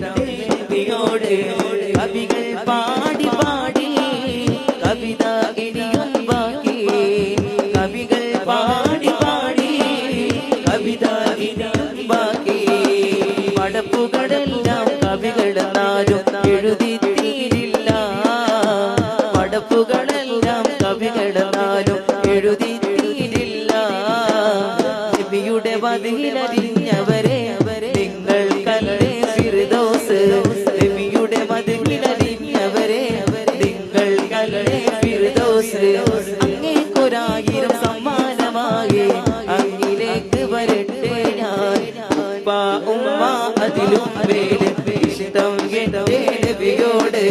നബിയോട് കവികൾ പാടി പാടി കവിത ഇനിയും ബാക്കി കവികൾ പാടി പാടി കവിത ഇനിയും ബാക്കി പടപ്പുകളെല്ലാം കവികളെന്നാലും എഴുതി തീരില്ല പടപ്പുകളെല്ലാം കവികളെന്നാലും എഴുതി തീരില്ല നബിയുടെ മദിയിലറിഞ്ഞവരെ നിങ്ങൾക്കല്ലേ ഫിർദൗസ് നബിയുടെ മദിയിലറിഞ്ഞവരെ നിങ്ങൾക്കല്ലേ ഫിർദൗസ് അങ്ങേക്കൊരായിരം സമ്മാനമായി അങ്ങിലേക്ക് വരട്ടെ ഞാൻ ഉമ്മ അതിലും ഇഷ്ടം എന്റെ നബിയോട്